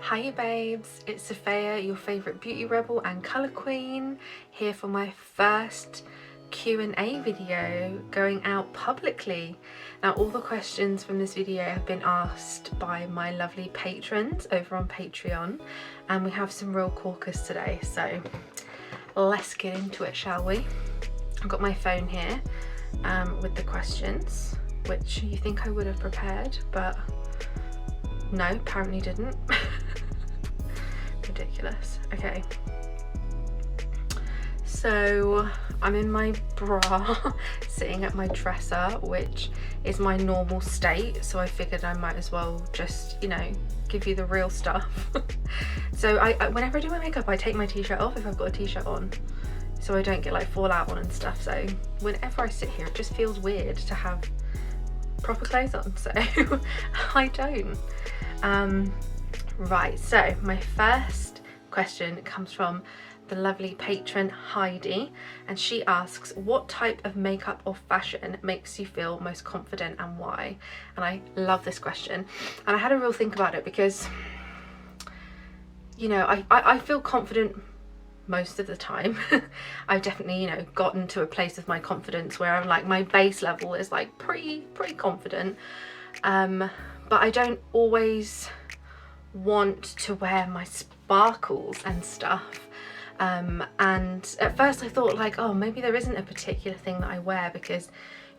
Hiya babes, it's Sofaya, your favourite beauty rebel and colour queen, here for my first Q&A video going out publicly. Now all the questions from this video have been asked by my lovely patrons over on Patreon, and we have some real corkers today, so let's get into it, shall we? I've got my phone here with the questions, which you think I would have prepared, but no, apparently didn't. Ridiculous. Okay, so I'm in my bra sitting at my dresser, which is my normal state, so I figured I might as well just, you know, give you the real stuff. So I whenever I do my makeup, I take my t-shirt off if I've got a t-shirt on, so I don't get like fallout on and stuff. So whenever I sit here, it just feels weird to have proper clothes on, so I don't. Right, so my first question comes from the lovely patron Heidi, and she asks, what type of makeup or fashion makes you feel most confident and why? And I love this question, and I had a real think about it because, you know, I feel confident most of the time. I've definitely, you know, gotten to a place with my confidence where I'm like, my base level is like pretty confident, but I don't always want to wear my sparkles and stuff, and at first I thought like, oh, maybe there isn't a particular thing that I wear, because,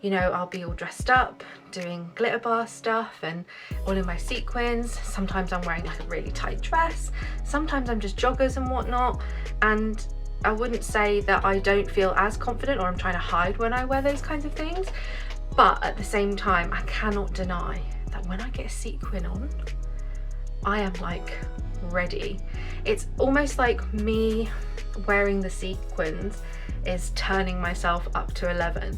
you know, I'll be all dressed up doing glitter bar stuff and all in my sequins. Sometimes I'm wearing like a really tight dress, sometimes I'm just joggers and whatnot, and I wouldn't say that I don't feel as confident or I'm trying to hide when I wear those kinds of things, but at the same time I cannot deny that when I get a sequin on, I am like ready. It's almost like me wearing the sequins is turning myself up to 11.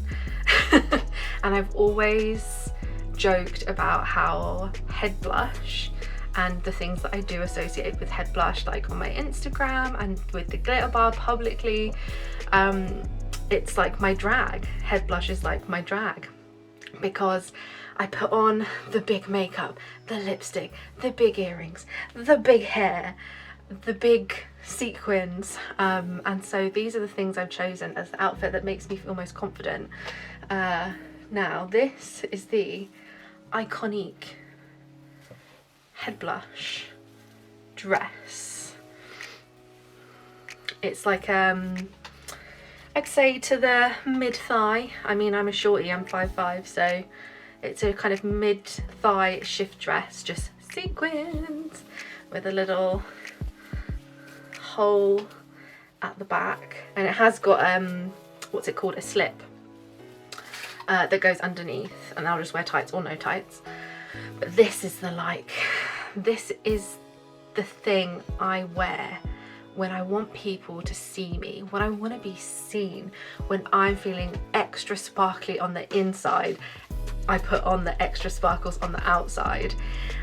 And I've always joked about how head blush and the things that I do associate with head blush, like on my Instagram and with the glitter bar publicly, it's like my drag. Head blush is like my drag, because I put on the big makeup, the lipstick, the big earrings, the big hair, the big sequins, and so these are the things I've chosen as the outfit that makes me feel most confident. Now this is the iconic head blush dress. It's like I'd say to the mid thigh. I mean, I'm a shorty, I'm 5'5", so it's a kind of mid-thigh shift dress, just sequins with a little hole at the back, and it has got what's it called, a slip that goes underneath, and I'll just wear tights or no tights. But this is this is the thing I wear when I want people to see me, when I want to be seen, when I'm feeling extra sparkly on the inside. I put on the extra sparkles on the outside,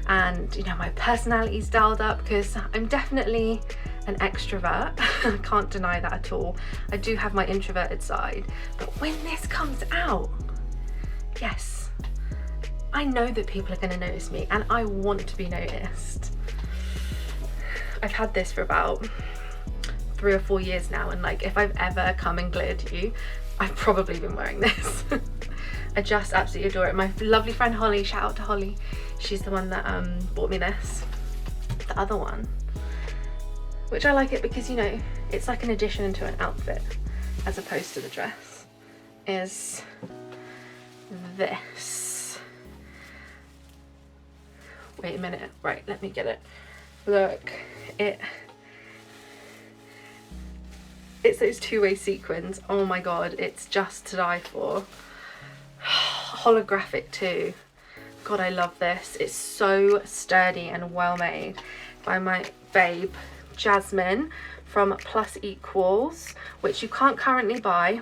and you know, my personality's dialed up because I'm definitely an extrovert. I can't deny that at all. I do have my introverted side, but when this comes out, yes, I know that people are going to notice me, and I want to be noticed. I've had this for about 3 or 4 years now, and like, if I've ever come and glittered you, I've probably been wearing this. I just absolutely adore it. My lovely friend Holly, shout out to Holly, she's the one that bought me this. The other one, which I like it because, you know, it's like an addition to an outfit as opposed to the dress, is this. Wait a minute, right, let me get it. Look, it's those two-way sequins. Oh my god, it's just to die for. Holographic too. God, I love this. It's so sturdy and well made, by my babe Jasmine from Plus Equals, which you can't currently buy,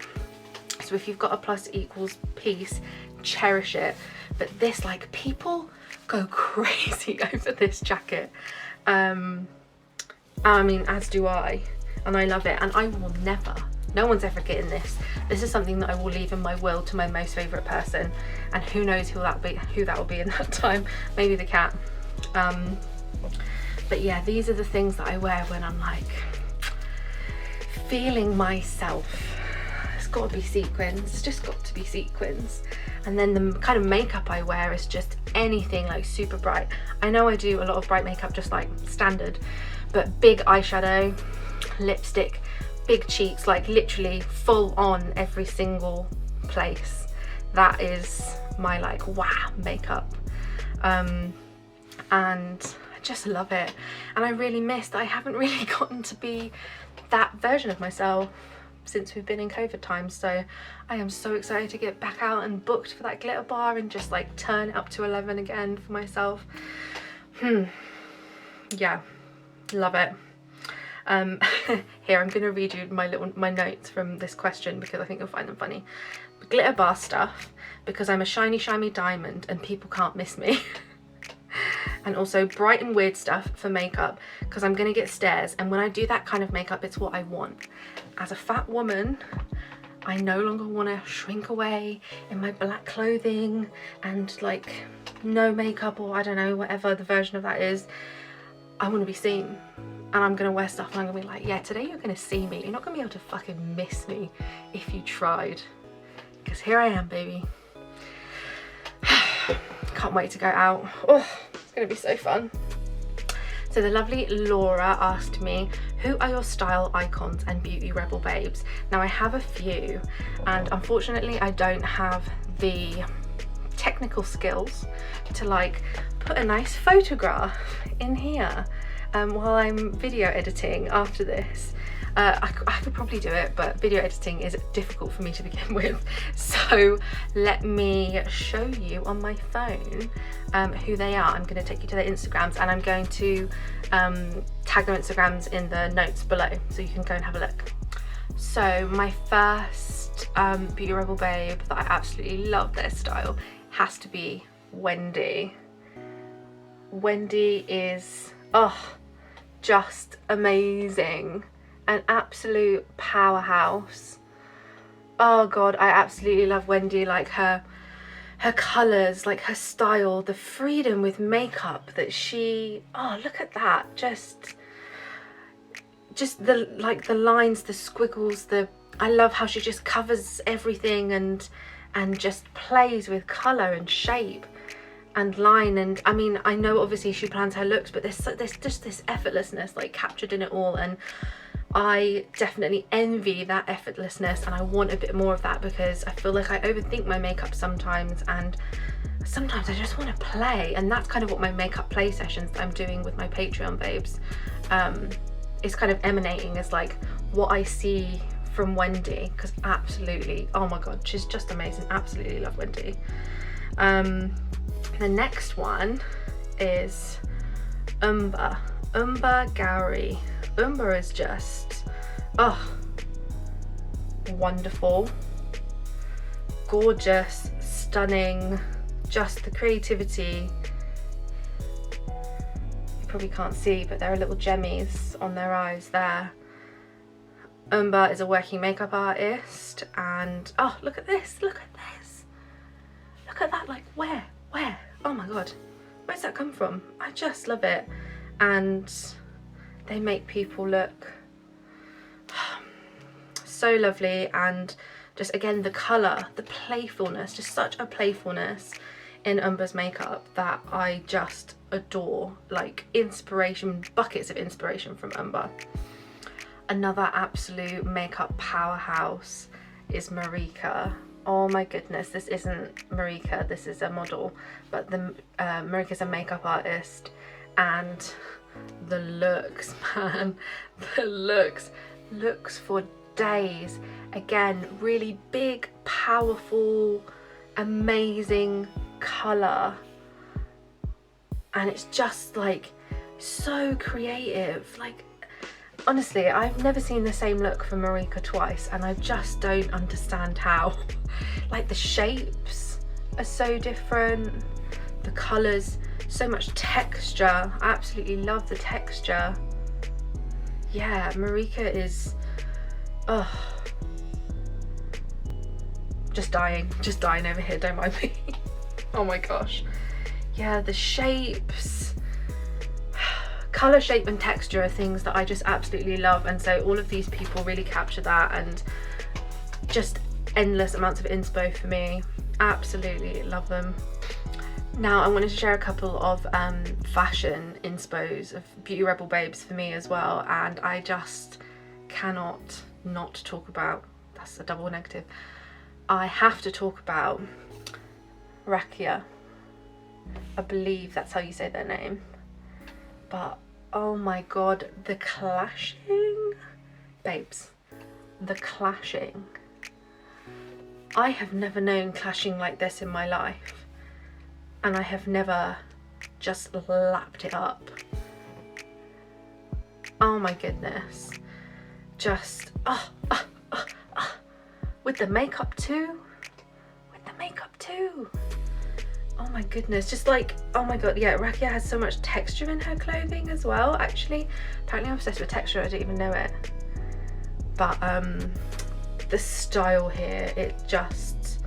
so if you've got a Plus Equals piece, cherish it. But this, like, people go crazy over this jacket. I mean, as do I, and I love it, and I will never, no one's ever getting this. This is something that I will leave in my will to my most favourite person, and who knows who that will be in that time. Maybe the cat. But yeah, these are the things that I wear when I'm like feeling myself. It's got to be sequins, it's just got to be sequins. And then the kind of makeup I wear is just anything like super bright. I know I do a lot of bright makeup just like standard, but big eyeshadow, lipstick, big cheeks, like literally full on every single place. That is my like wow makeup. And I just love it. And I really missed, I haven't really gotten to be that version of myself since we've been in COVID times, so I am so excited to get back out and booked for that glitter bar and just like turn it up to 11 again for myself. Yeah, love it. Here, I'm gonna read you my notes from this question because I think you'll find them funny. Glitter bar stuff because I'm a shiny diamond and people can't miss me. And also bright and weird stuff for makeup because I'm gonna get stares, and when I do that kind of makeup, it's what I want. As a fat woman, I no longer want to shrink away in my black clothing and like no makeup, or I don't know, whatever the version of that is. I want to be seen, and I'm gonna wear stuff and I'm gonna be like, yeah, today you're gonna see me. You're not gonna be able to fucking miss me if you tried, because here I am, baby. Can't wait to go out. Oh, it's gonna be so fun. So the lovely Laura asked me, who are your style icons and beauty rebel babes? Now I have a few, and unfortunately I don't have the technical skills to like put a nice photograph in here while I'm video editing after this. I could probably do it, but video editing is difficult for me to begin with. So let me show you on my phone who they are. I'm going to take you to their Instagrams, and I'm going to tag their Instagrams in the notes below so you can go and have a look. So my first beauty rebel babe that I absolutely love their style has to be Wendy. Wendy is, oh, just amazing. An absolute powerhouse. Oh god, I absolutely love Wendy, like her colours, like her style, the freedom with makeup that she, oh look at that, just the like the lines, the squiggles, I love how she just covers everything and just plays with colour and shape and line. And I mean, I know obviously she plans her looks, but there's just this effortlessness like captured in it all, and I definitely envy that effortlessness, and I want a bit more of that because I feel like I overthink my makeup sometimes, and sometimes I just want to play, and that's kind of what my makeup play sessions that I'm doing with my Patreon babes is kind of emanating as like what I see from Wendy, because absolutely, oh my god, she's just amazing. Absolutely love Wendy. The next one is Umber Gowrie. Umber is just, oh, wonderful, gorgeous, stunning, just the creativity. You probably can't see, but there are little gemmies on their eyes there. Umber is a working makeup artist, and oh, look at this, look at this. Look at that, like where? Oh my god, where's that come from? I just love it. And they make people look so lovely, and just again the colour, the playfulness, just such a playfulness in Umber's makeup that I just adore. Like inspiration, buckets of inspiration from Umber. Another absolute makeup powerhouse is Marika. Oh my goodness, this isn't Marika, this is a model, but Marika's a makeup artist, and the looks, man, the looks for days. Again, really big, powerful, amazing colour, and it's just like so creative. Like honestly, I've never seen the same look from Marika twice, and I just don't understand how. Like the shapes are so different, the colours, so much texture. I absolutely love the texture. Yeah, Marika is, oh, just dying over here, don't mind me. Oh my gosh. Yeah, the shapes, colour, shape and texture are things that I just absolutely love, and so all of these people really capture that, and just endless amounts of inspo for me. Absolutely love them. Now I wanted to share a couple of fashion inspos of Beauty Rebel babes for me as well, and I just cannot not talk about, that's a double negative, I have to talk about Hiya. I believe that's how you say their name, but oh my god, the clashing, babes, the clashing. I have never known clashing like this in my life, and I have never just lapped it up. Oh my goodness, just with the makeup too, oh my goodness, just like, oh my god, yeah, Hiya has so much texture in her clothing as well. Actually, apparently I'm obsessed with texture, I didn't even know it. But the style here, it just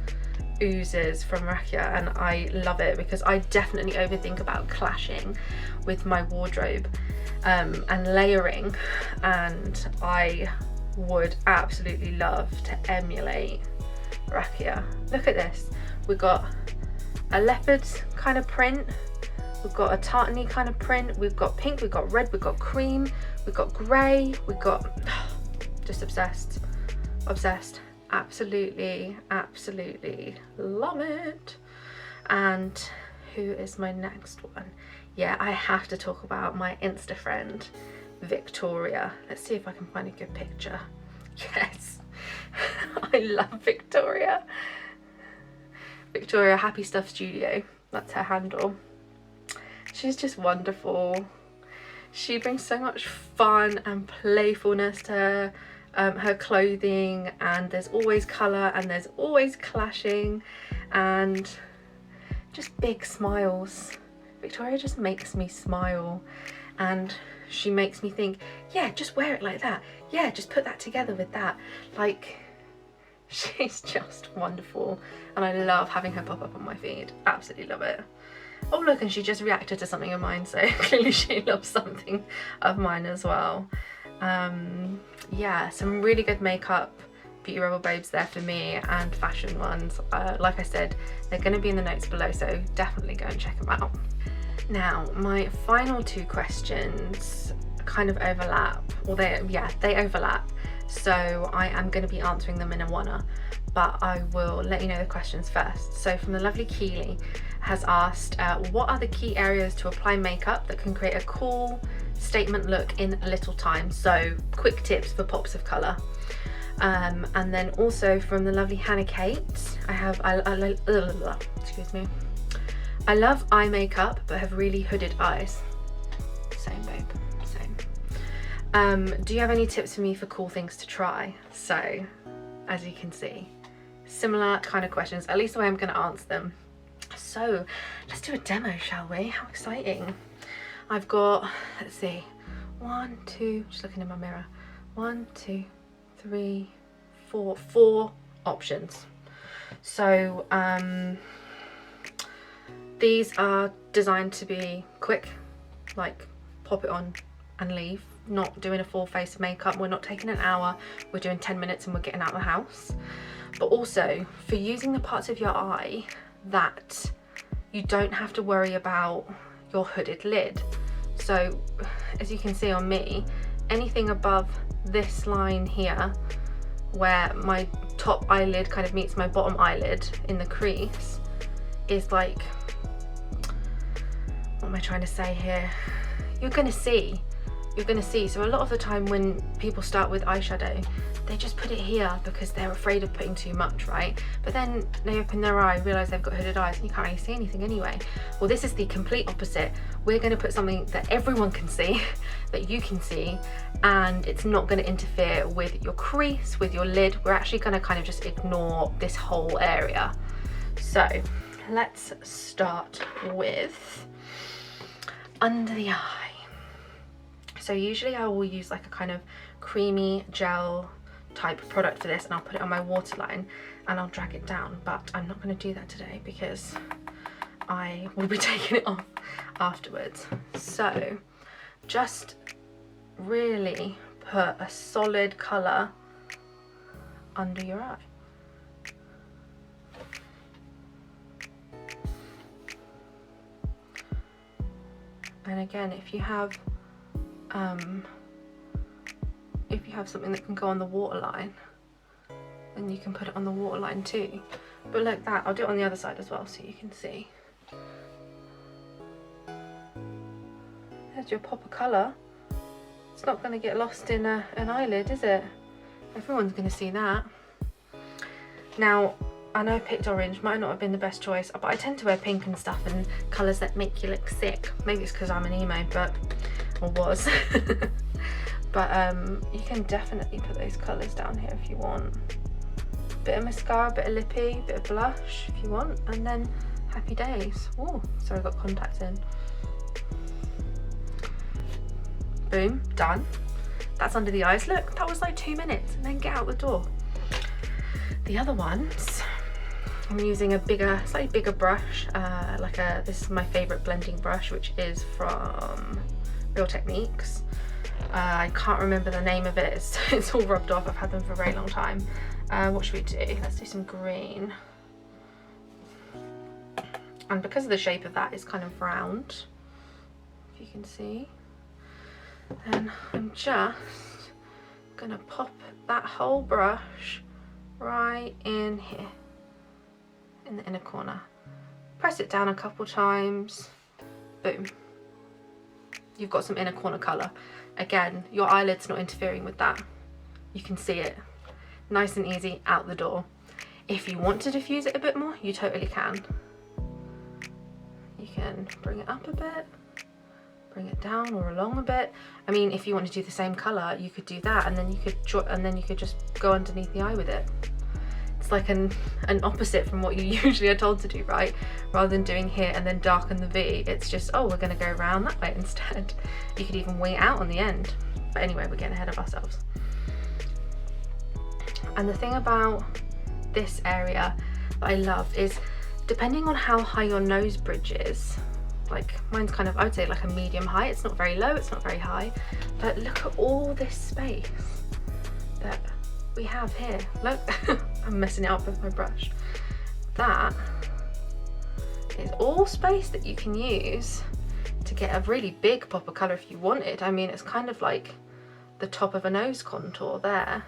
oozes from Hiya, and I love it because I definitely overthink about clashing with my wardrobe and layering, and I would absolutely love to emulate Hiya. Look at this, we've got a leopard kind of print, we've got a tartany kind of print, we've got pink, we've got red, we've got cream, we've got grey, we've got just obsessed, absolutely love it. And who is my next one? Yeah, I have to talk about my Insta friend Victoria. Let's see if I can find a good picture. Yes, I love Victoria. Victoria Happy Stuff Studio, that's her handle. She's just wonderful. She brings so much fun and playfulness to her clothing, and there's always colour and there's always clashing and just big smiles. Victoria just makes me smile, and she makes me think, yeah, just wear it like that, yeah, just put that together with that. Like, she's just wonderful, and I love having her pop up on my feed. Absolutely love it. Oh look, and she just reacted to something of mine, so clearly she loves something of mine as well. Yeah, some really good makeup Beauty Rebel babes there for me, and fashion ones. Like I said, they're going to be in the notes below, so definitely go and check them out. Now, my final two questions kind of overlap, or they overlap, so I am going to be answering them in a one-er, but I will let you know the questions first. So from the lovely Keely has asked, what are the key areas to apply makeup that can create a cool statement look in a little time? So quick tips for pops of colour. And then also from the lovely Hannah Kate, excuse me, I love eye makeup but have really hooded eyes. Same babe, same. Do you have any tips for me for cool things to try? So as you can see, similar kind of questions, at least the way I'm going to answer them. So let's do a demo, shall we? How exciting. I've got, let's see, 1, 2, just looking in my mirror, 1, 2, 3, 4 options. So these are designed to be quick, like pop it on and leave, not doing a full face of makeup. We're not taking an hour, we're doing 10 minutes and we're getting out of the house. But also for using the parts of your eye that you don't have to worry about your hooded lid. So as you can see on me, anything above this line here where my top eyelid kind of meets my bottom eyelid in the crease is like, what am I trying to say here? You're gonna see. So a lot of the time when people start with eyeshadow, they just put it here because they're afraid of putting too much, right? But then they open their eye, realise they've got hooded eyes, and you can't really see anything anyway. Well, this is the complete opposite. We're going to put something that everyone can see, that you can see, and it's not going to interfere with your crease, with your lid. We're actually going to kind of just ignore this whole area. So let's start with under the eye. So usually I will use like a kind of creamy gel type product for this, and I'll put it on my waterline and I'll drag it down, but I'm not going to do that today because I will be taking it off afterwards. So just really put a solid colour under your eye. And again, if you have something that can go on the waterline, then you can put it on the waterline too. But like that, I'll do it on the other side as well so you can see. There's your pop of colour. It's not going to get lost in an eyelid, is it? Everyone's going to see that. Now, I know I picked orange, might not have been the best choice, but I tend to wear pink and stuff and colours that make you look sick. Maybe it's because I'm an emo, or was. But you can definitely put those colours down here if you want. Bit of mascara, bit of lippy, bit of blush if you want, and then happy days. Oh, sorry, I got contacts in. Boom, done. That's under the eyes. Look, that was like 2 minutes, and then get out the door. The other ones, I'm using a bigger, slightly bigger brush, this is my favourite blending brush, which is from Real Techniques. I can't remember the name of it, it's all rubbed off, I've had them for a very long time. What should we do? Let's do some green. And because of the shape of that, it's kind of round, if you can see. Then I'm just gonna pop that whole brush right in here, in the inner corner. Press it down a couple times, boom. You've got some inner corner colour. Again, your eyelid's not interfering with that. You can see it. Nice and easy, out the door. If you want to diffuse it a bit more, you totally can. You can bring it up a bit, bring it down or along a bit. I mean, if you want to do the same colour, you could do that, and then you could just go underneath the eye with it. It's like an opposite from what you usually are told to do, right? Rather than doing here and then darken the V, it's just, oh, we're going to go around that way instead. You could even wing it out on the end. But anyway, we're getting ahead of ourselves. And the thing about this area that I love is, depending on how high your nose bridge is, like mine's kind of, I would say like a medium height. It's not very low, it's not very high, but look at all this space that we have here. Look, I'm messing it up with my brush. That is all space that you can use to get a really big pop of colour if you wanted. I mean, it's kind of like the top of a nose contour there,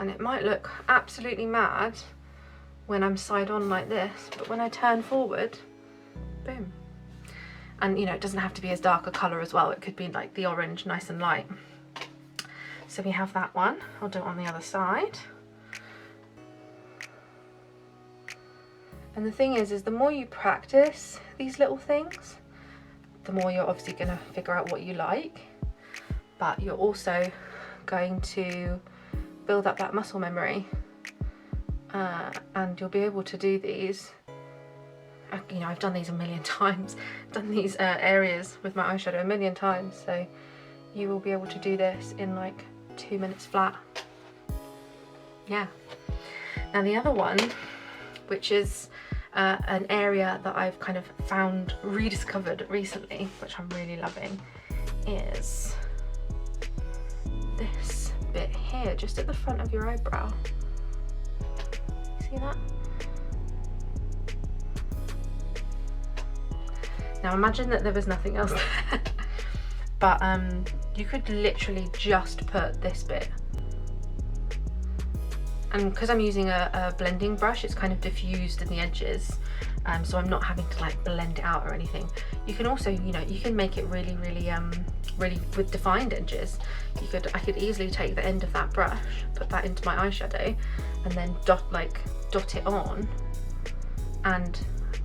and it might look absolutely mad when I'm side on like this, but when I turn forward, boom. And you know, it doesn't have to be as dark a colour as well. It could be like the orange, nice and light. So we have that one. I'll do it on the other side. And the thing is the more you practice these little things, the more you're obviously going to figure out what you like, but you're also going to build up that muscle memory, and you'll be able to do these. You know, I've done these a million times, done these areas with my eyeshadow a million times, so you will be able to do this in like 2 minutes flat. Yeah. Now the other one, which is an area that I've kind of rediscovered recently, which I'm really loving, is this bit here, just at the front of your eyebrow. See that? Now imagine that there was nothing else there, but you could literally just put this bit. And because I'm using a blending brush, it's kind of diffused in the edges, so I'm not having to like blend it out or anything. You can also, you know, you can make it really with defined edges. I could easily take the end of that brush, put that into my eyeshadow, and then dot it on and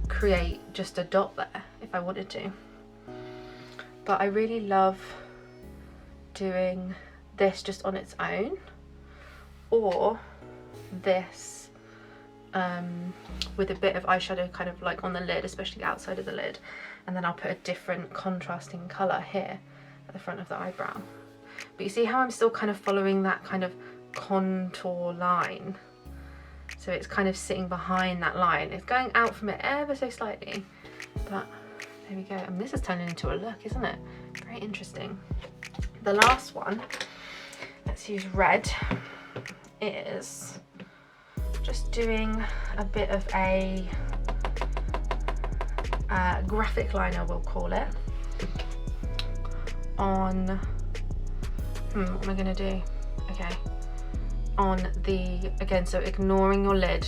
create just a dot there if I wanted to. But I really love doing this just on its own, or this with a bit of eyeshadow kind of like on the lid, especially the outside of the lid, and then I'll put a different contrasting colour here at the front of the eyebrow. But you see how I'm still kind of following that kind of contour line, so it's kind of sitting behind that line. It's going out from it ever so slightly, but There we go. And this is turning into a look, isn't it? Very interesting. The last one, let's use red, is just doing a bit of a graphic liner, we'll call it, on, what am I gonna do? Okay, on the, again, so ignoring your lid.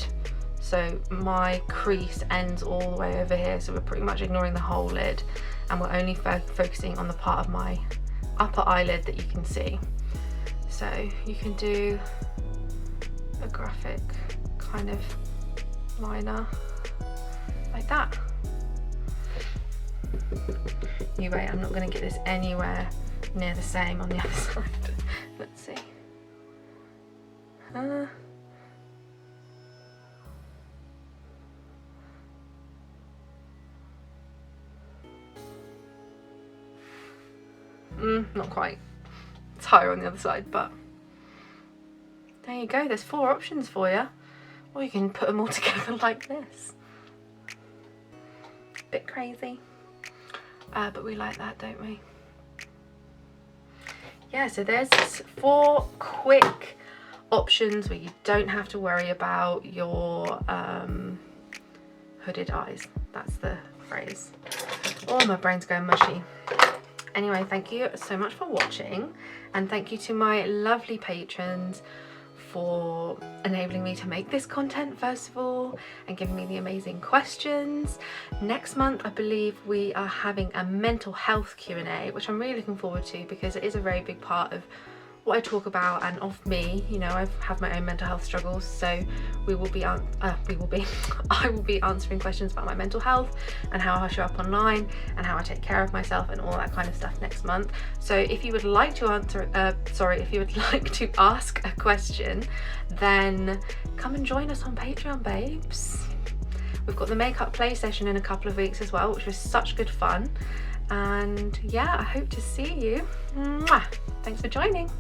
So my crease ends all the way over here, so we're pretty much ignoring the whole lid, and we're only focusing on the part of my upper eyelid that you can see. So you can do a graphic kind of liner like that. Anyway, I'm not going to get this anywhere near the same on the other side. Let's see. Not quite. It's higher on the other side, but there you go. There's 4 options for you. Or you can put them all together like this. Bit crazy. But we like that, don't we? Yeah, so there's 4 quick options where you don't have to worry about your hooded eyes. That's the phrase. Oh, my brain's going mushy. Anyway, thank you so much for watching, and thank you to my lovely patrons for enabling me to make this content first of all, and giving me the amazing questions. Next month I believe we are having a mental health Q&A, which I'm really looking forward to, because it is a very big part of what I talk about and of me. You know, I've had my own mental health struggles, so I will be answering questions about my mental health and how I show up online and how I take care of myself and all that kind of stuff next month. So if you would like to ask a question, then come and join us on Patreon, babes. We've got the makeup play session in a couple of weeks as well, which was such good fun. And yeah, I hope to see you. Mwah! Thanks for joining.